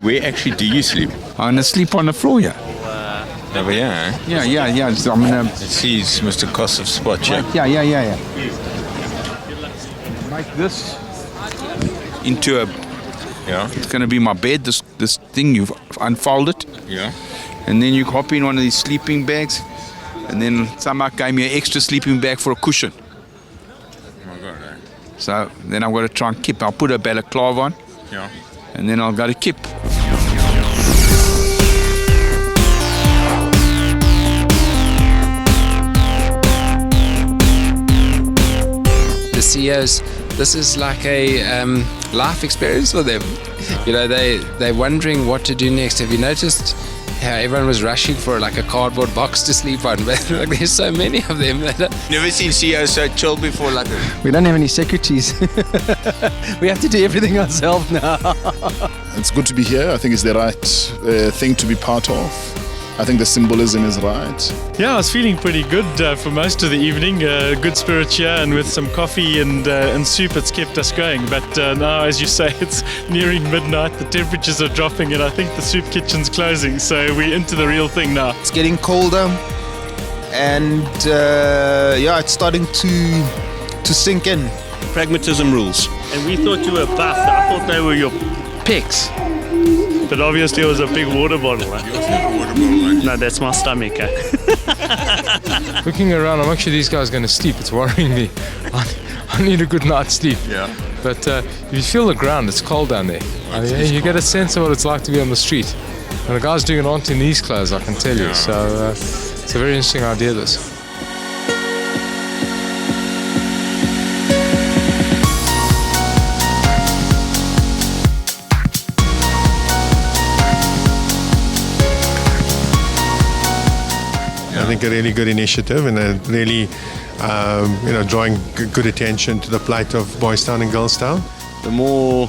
Where actually do you sleep? I'm gonna sleep on the floor here. Over here, eh? Yeah. So I'm gonna. Sees Mr. Kosov's spot, yeah? Yeah. Like this into a. Yeah. It's gonna be my bed. This thing you unfold it, Yeah. and then you hop in one of these sleeping bags, and then someone gave me an extra sleeping bag for a cushion. Oh my God, eh? So then I've got to try and kip. I'll put a balaclava on, Yeah. and then I'll go to kip. The CEOs, this is like a life experience for them. You know, they're wondering what to do next. Have you noticed how everyone was rushing for like a cardboard box to sleep on? But like, there's so many of them. Never seen CEOs so chill before like this. We don't have any secretaries. We have to do everything ourselves now. It's good to be here. I think it's the right thing to be part of. I think the symbolism is right. Yeah, I was feeling pretty good for most of the evening. Good spirits here, and with some coffee and soup, it's kept us going. But now, as you say, it's nearing midnight. The temperatures are dropping, and I think the soup kitchen's closing. So we're into the real thing now. It's getting colder, and it's starting to sink in. Pragmatism rules. And we thought you were buff. I thought they were your pecs. But obviously it was a big water bottle. You also have a water bottle, eh? No, that's my stomach. Looking around, I'm actually these guys going to sleep. It's worrying me. I need a good night's sleep. Yeah. But if you feel the ground, it's cold down there. You get a sense of what it's like to be on the street. And the guys doing it aren't in these clothes, I can tell you. Yeah. So it's a very interesting idea, this. I think a really good initiative, and a really, drawing good attention to the plight of Boys Town and Girls Town. The more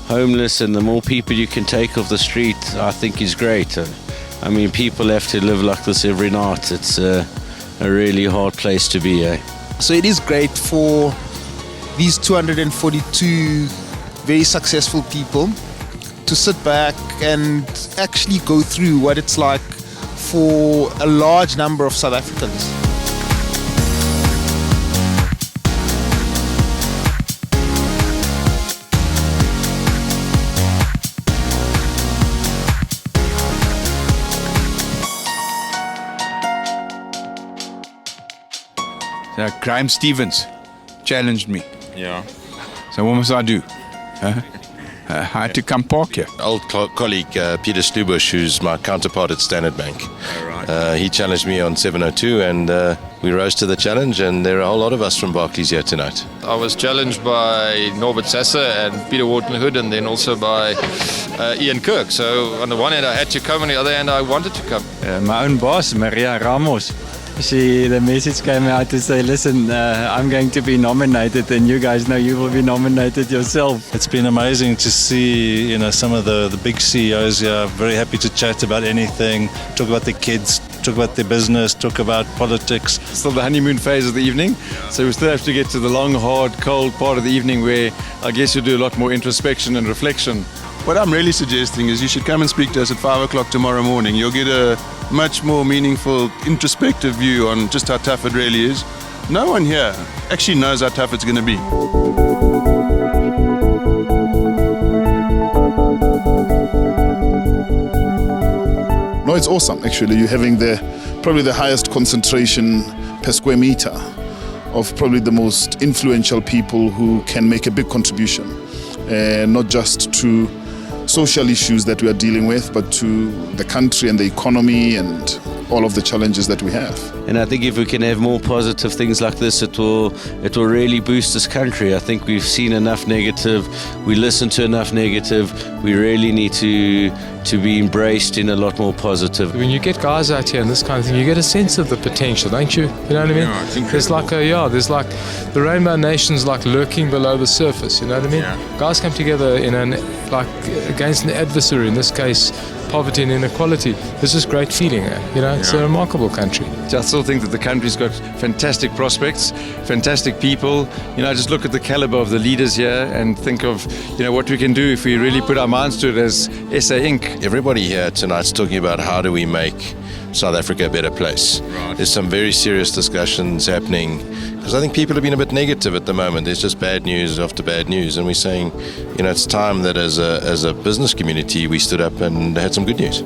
homeless and the more people you can take off the street, I think is great. I mean, people have to live like this every night. It's a really hard place to be, eh? So it is great for these 242 very successful people to sit back and actually go through what it's like for a large number of South Africans. So Graham Stevens challenged me. Yeah. So what must I do? I had to come park here. Old colleague Peter Stubush, who's my counterpart at Standard Bank. Oh, right. He challenged me on 702, and we rose to the challenge, and there are a whole lot of us from Barclays here tonight. I was challenged by Norbert Sasser and Peter Wharton-Hood, and then also by Ian Kirk. So on the one hand I had to come, on the other hand I wanted to come. My own boss, Maria Ramos, the message came out to say, listen, I'm going to be nominated, and you guys know you will be nominated yourself. It's been amazing to see, some of the big CEOs here, very happy to chat about anything, talk about their kids, talk about their business, talk about politics. Still the honeymoon phase of the evening, so we still have to get to the long, hard, cold part of the evening where I guess you do a lot more introspection and reflection. What I'm really suggesting is you should come and speak to us at 5 o'clock tomorrow morning. You'll get a much more meaningful, introspective view on just how tough it really is. No one here actually knows how tough it's going to be. No, it's awesome, actually. You're having probably the highest concentration per square meter of probably the most influential people who can make a big contribution, not just to social issues that we are dealing with, but to the country and the economy and all of the challenges that we have. And I think if we can have more positive things like this, it will really boost this country. I think we've seen enough negative, we listen to enough negative. We really need to to be embraced in a lot more positive. When you get guys out here and this kind of thing, you get a sense of the potential, don't you? You know what I mean? Yeah, it's there's like there's like the rainbow nations like lurking below the surface. You know what I mean? Yeah. Guys come together in against an adversary. In this case, poverty and inequality. There's this great feeling. It's a remarkable country. I still think that the country's got fantastic prospects, fantastic people. Just look at the caliber of the leaders here and think of, what we can do if we really put our minds to it as SA Inc. Everybody here tonight's talking about how do we make South Africa a better place. Right. There's some very serious discussions happening because I think people have been a bit negative at the moment. There's just bad news after bad news, and we're saying, it's time that as a business community we stood up and had some good news.